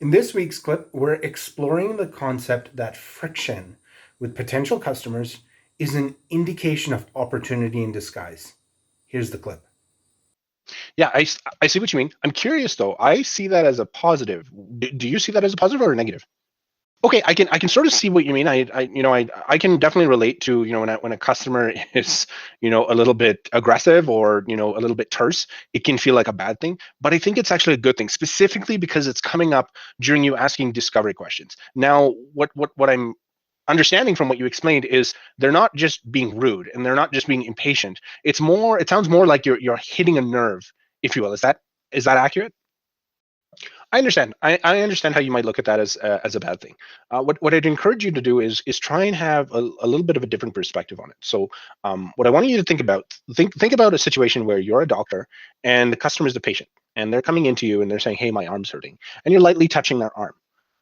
In this week's clip, we're exploring the concept that friction with potential customers is an indication of opportunity in disguise. Here's the clip. Yeah, I see what you mean. I'm curious though. I see that as a positive. Do you see that as a positive or a negative? Okay, I can sort of see what you mean. I can definitely relate to when a customer is a little bit aggressive or a little bit terse, it can feel like a bad thing. But I think it's actually a good thing, specifically because it's coming up during you asking discovery questions. Now, what I'm understanding from what you explained is they're not just being rude and they're not just being impatient. It sounds more like you're hitting a nerve, if you will. Is that accurate? I understand. I understand how you might look at that as a bad thing. What I'd encourage you to do is try and have a little bit of a different perspective on it. So what I want you to think about a situation where you're a doctor and the customer is the patient, and they're coming into you and they're saying, "Hey, my arm's hurting," and you're lightly touching their arm.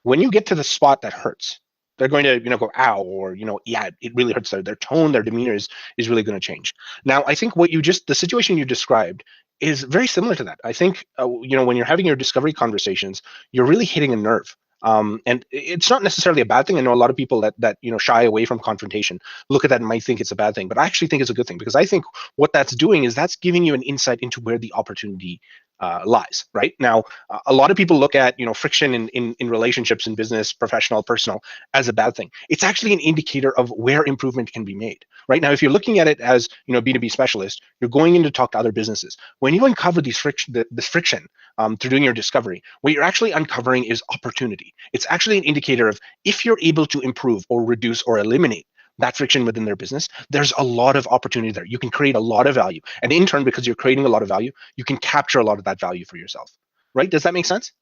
When you get to the spot that hurts, they're going to go ow, or yeah, it really hurts. Their tone, their demeanor is really going to change. Now, I think the situation you described is very similar to that. I think when you're having your discovery conversations, you're really hitting a nerve. And it's not necessarily a bad thing. I know a lot of people that shy away from confrontation, look at that and might think it's a bad thing, but I actually think it's a good thing, because I think what that's doing is that's giving you an insight into where the opportunity lies. Right now, a lot of people look at friction in relationships, in business, professional, personal, as a bad thing. It's actually an indicator of where improvement can be made. Right now, if you're looking at it as B2B specialist, you're going in to talk to other businesses. When you uncover this friction through doing your discovery, what you're actually uncovering is opportunity. It's actually an indicator of if you're able to improve or reduce or eliminate that friction within their business, there's a lot of opportunity there. You can create a lot of value. And in turn, because you're creating a lot of value, you can capture a lot of that value for yourself. Right? Does that make sense?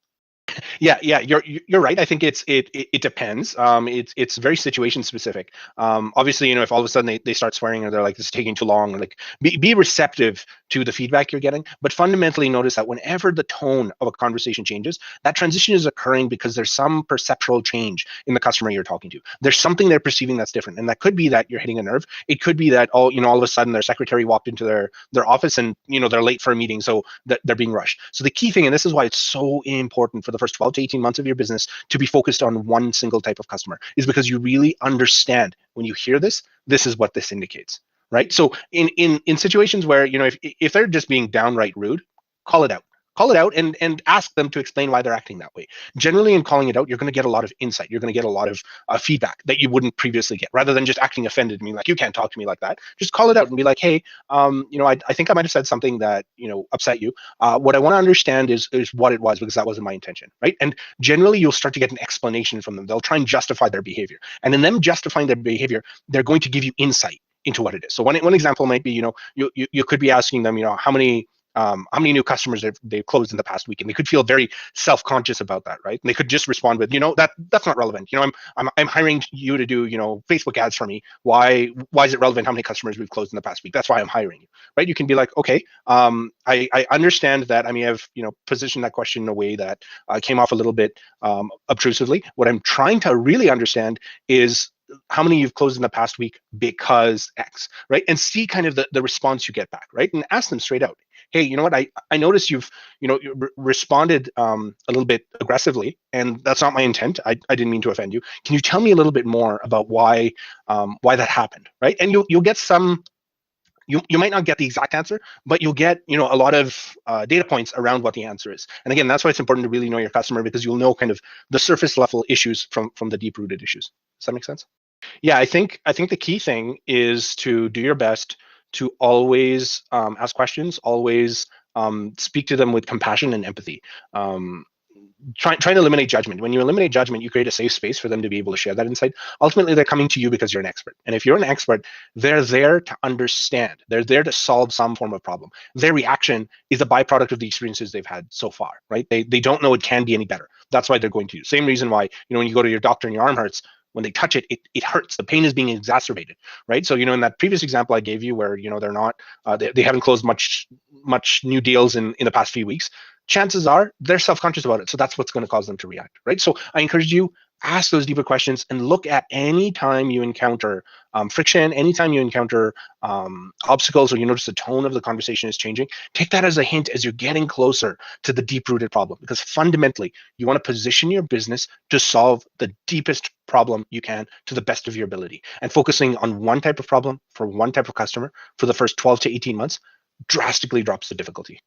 Yeah, you're right. I think it depends. It's very situation specific. Obviously, if all of a sudden they start swearing, or they're like, this is taking too long, or like, be receptive to the feedback you're getting. But fundamentally, notice that whenever the tone of a conversation changes, that transition is occurring because there's some perceptual change in the customer you're talking to. There's something they're perceiving that's different, and that could be that you're hitting a nerve. It could be that all of a sudden their secretary walked into their office, and they're late for a meeting, so they're being rushed. So the key thing, and this is why it's so important for the first 12 to 18 months of your business to be focused on one single type of customer, is because you really understand, when you hear this is what this indicates. Right? So in situations where if they're just being downright rude, call it out. Call it out and ask them to explain why they're acting that way. Generally, in calling it out, you're going to get a lot of insight. You're going to get a lot of feedback that you wouldn't previously get. Rather than just acting offended and being like, you can't talk to me like that, just call it out and be like, hey, I think I might have said something that upset you. What I want to understand is what it was, because that wasn't my intention. Right? And generally, you'll start to get an explanation from them. They'll try and justify their behavior, and in them justifying their behavior, they're going to give you insight into what it is. So one example might be, you could be asking them, how many new customers they've closed in the past week, and they could feel very self-conscious about that, right? And they could just respond with, that's not relevant. I'm hiring you to do Facebook ads for me. Why is it relevant how many customers we've closed in the past week? That's why I'm hiring you, right? You can be like, okay, I understand that I may have positioned that question in a way that came off a little bit obtrusively. What I'm trying to really understand is how many you've closed in the past week because X, right? And see kind of the response you get back, right? And ask them straight out, hey, you know what? I noticed you responded a little bit aggressively, and that's not my intent. I didn't mean to offend you. Can you tell me a little bit more about why that happened, right? And you'll get some. You might not get the exact answer, but you'll get a lot of data points around what the answer is. And again, that's why it's important to really know your customer, because you'll know kind of the surface level issues from the deep rooted issues. Does that make sense? Yeah, I think the key thing is to do your best to always ask questions, always speak to them with compassion and empathy. Trying to eliminate judgment. When you eliminate judgment, you create a safe space for them to be able to share that insight. Ultimately, they're coming to you because you're an expert. And if you're an expert, they're there to understand. They're there to solve some form of problem. Their reaction is a byproduct of the experiences they've had so far, right? They don't know it can be any better. That's why they're going to you. Same reason why, when you go to your doctor and your arm hurts, when they touch it, it hurts. The pain is being exacerbated, right? So, in that previous example I gave you where, they're not, they haven't closed much new deals in the past few weeks, chances are they're self-conscious about it. So that's what's going to cause them to react, right? So I encourage you, ask those deeper questions and look at any time you encounter friction, anytime you encounter obstacles, or you notice the tone of the conversation is changing. Take that as a hint as you're getting closer to the deep-rooted problem, because fundamentally you want to position your business to solve the deepest problem you can to the best of your ability. And focusing on one type of problem for one type of customer for the first 12 to 18 months drastically drops the difficulty.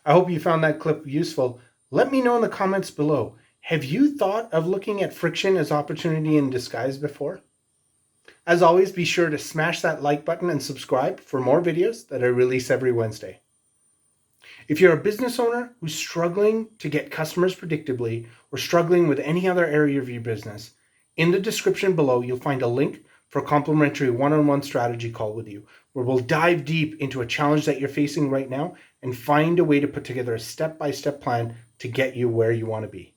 I hope you found that clip useful. Let me know in the comments below. Have you thought of looking at friction as opportunity in disguise before? As always, be sure to smash that like button and subscribe for more videos that I release every Wednesday. If you're a business owner who's struggling to get customers predictably or struggling with any other area of your business, in the description below, you'll find a link for a complimentary one-on-one strategy call with you, where we'll dive deep into a challenge that you're facing right now and find a way to put together a step-by-step plan to get you where you want to be.